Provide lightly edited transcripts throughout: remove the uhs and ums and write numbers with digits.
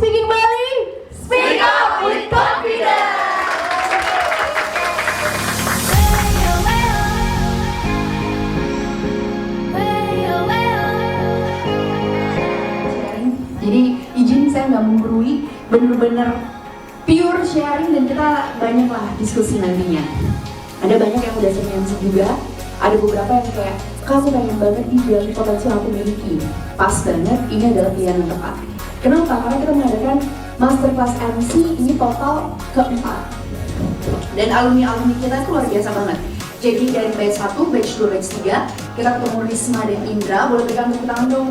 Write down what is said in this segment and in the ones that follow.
Speaking Bali, speak up with confidence. Jadi izin saya nggak menggurui, bener-bener pure sharing dan kita banyak lah diskusi nantinya. Ada banyak yang udah senior juga, ada beberapa yang kayak, Kak, aku pengen banget dibilang potensi yang aku miliki. Pas banget, ini adalah pilihan yang tepat. Kenapa? Karena kita mengadakan Masterclass MC ini total keempat. Dan alumni-alumni kita itu luar biasa banget. Jadi dari batch 1, batch 2, batch 3, kita ketemu Risma dan Indra, boleh pegang tepuk tangan dong.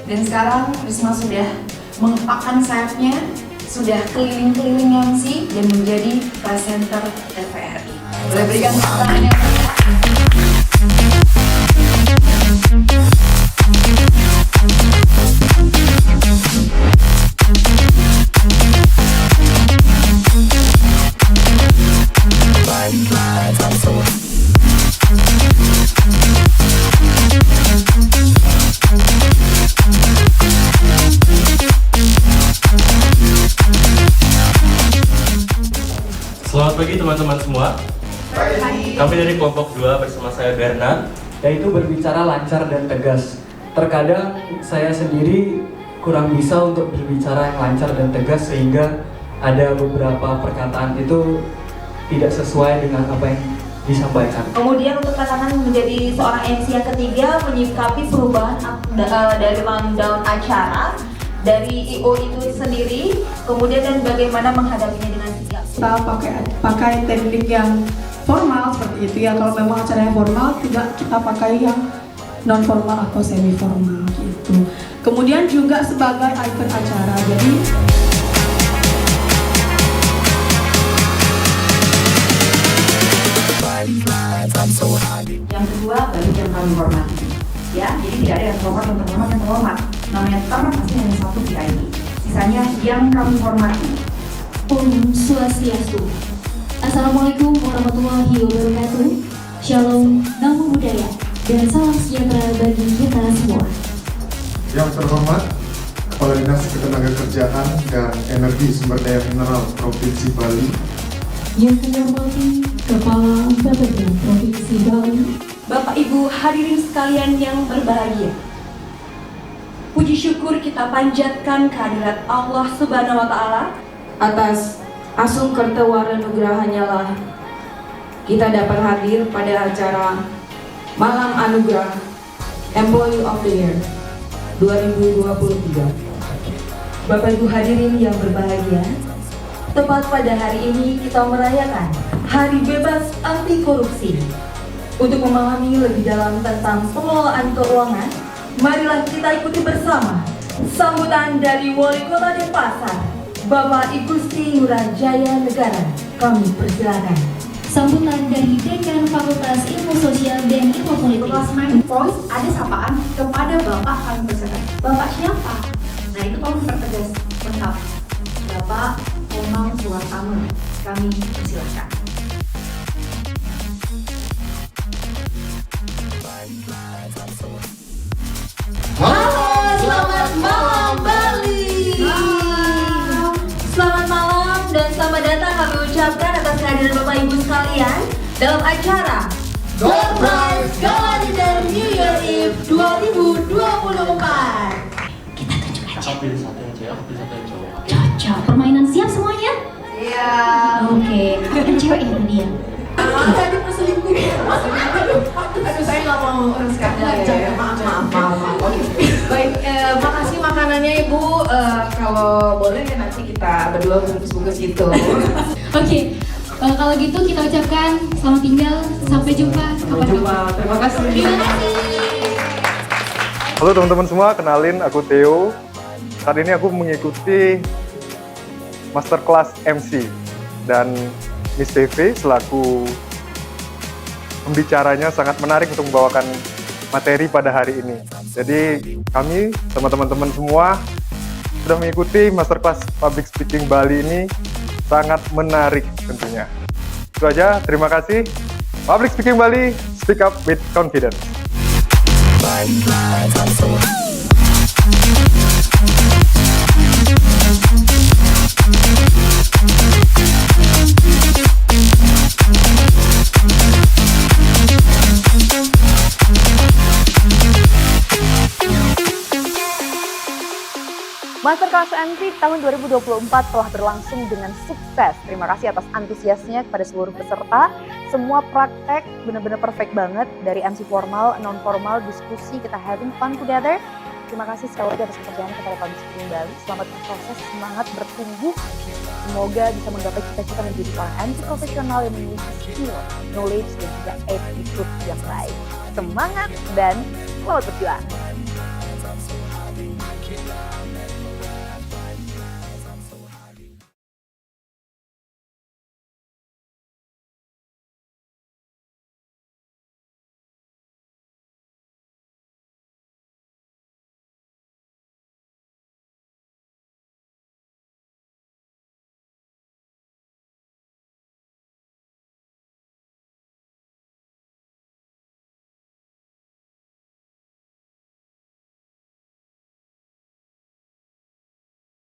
Dan sekarang Risma sudah mengepakkan sayapnya, sudah keliling-keliling MC dan menjadi presenter TVRI. Boleh berikan tepuk tangan yang Selamat pagi teman-teman semua. Kami dari kelompok 2 bersama saya Bernard, yaitu berbicara lancar dan tegas. Terkadang saya sendiri kurang bisa untuk berbicara yang lancar dan tegas sehingga ada beberapa perkataan itu tidak sesuai dengan apa yang disampaikan. Kemudian untuk tantangan menjadi seorang MC yang ketiga menyikapi perubahan dari rundown acara dari IO itu sendiri, kemudian dan bagaimana menghadapinya dengan sigap. Kita pakai teknik yang formal seperti itu ya. Kalau memang acaranya formal, tidak kita pakai yang non formal atau semi formal gitu. Kemudian juga sebagai icon acara. Jadi yang kedua, bagi yang kami hormati, ya. Jadi tidak ada yang terhormat. Namanya pasti hanya satu VIP. Sisanya yang kami hormati. Om Swastiastu. Assalamualaikum warahmatullahi wabarakatuh. Shalom, namo buddhaya, dan salam sejahtera bagi kita semua. Yang terhormat, Kepala Dinas Ketenagakerjaan dan Energi Sumber Daya Mineral Provinsi Bali. Yang saya hormati Kepala Bapeda Provinsi Bali. Bapak Ibu hadirin sekalian yang berbahagia. Puji syukur kita panjatkan kehadirat Allah Subhanahu wa Ta'ala. Atas asung kertewara nugrahanya lah kita dapat hadir pada acara Malam Anugerah Employee of the Year 2023. Bapak Ibu hadirin yang berbahagia, tepat pada hari ini kita merayakan Hari Bebas Anti Korupsi. Untuk memahami lebih dalam tentang pengelolaan keuangan, marilah kita ikuti bersama sambutan dari Wali Kota Denpasar, Bapak Igusti Ngurah Jaya Negara. Kami persilakan. Sambutan dari Dekan Fakultas Ilmu Sosial dan Ilmu Politik. Kelas main voice ada sapaan kepada Bapak, kami persilakan. Bapak siapa? Nah itu kami pertegas lengkap. Bapak Omang Suwartama, kami persilakan. Halo, selamat malam Bali. Selamat malam dan selamat datang kami ucapkan atas kehadiran Bapak Ibu sekalian dalam acara Door Prize Gala Dinner New Year Eve 2024. Kita tunjuk aja. aku pilih satu yang cewek, aku pilih satu yang cowok. Cocok. Permainan siap semuanya? Iya. Oke. Yang cewek itu dia. Tadi perselingkuh. Aduh saya nggak mau urus ya. Maaf. Oke. Baik, makasih makanannya Ibu. Kalau boleh nanti kita berdua bungkus-bungkus gitu. Oke. Kalau gitu kita ucapkan selamat tinggal. Sampai jumpa. sampai jumpa. Terima kasih. Terima kasih. Halo teman-teman semua, kenalin aku Theo. Saat ini aku mengikuti Masterclass MC dan Miss TV selaku pembicaranya sangat menarik untuk membawakan materi pada hari ini. Jadi kami, teman-teman semua sudah mengikuti Masterclass Public Speaking Bali ini sangat menarik tentunya. Itu aja, terima kasih. Public Speaking Bali, speak up with confidence. Bye. Masterclass MC tahun 2024 telah berlangsung dengan sukses. Terima kasih atas antusiasnya kepada seluruh peserta. Semua praktek benar-benar perfect banget. Dari MC formal, non-formal, diskusi, kita having fun together. Terima kasih sekali lagi atas kepercayaan kepada Public Speaking Bali. Selamat berproses, semangat bertumbuh. Semoga bisa menggapai cita-cita menjadi seorang MC profesional yang memiliki skill, knowledge, dan juga attitude yang baik. Semangat dan selamat berjuang!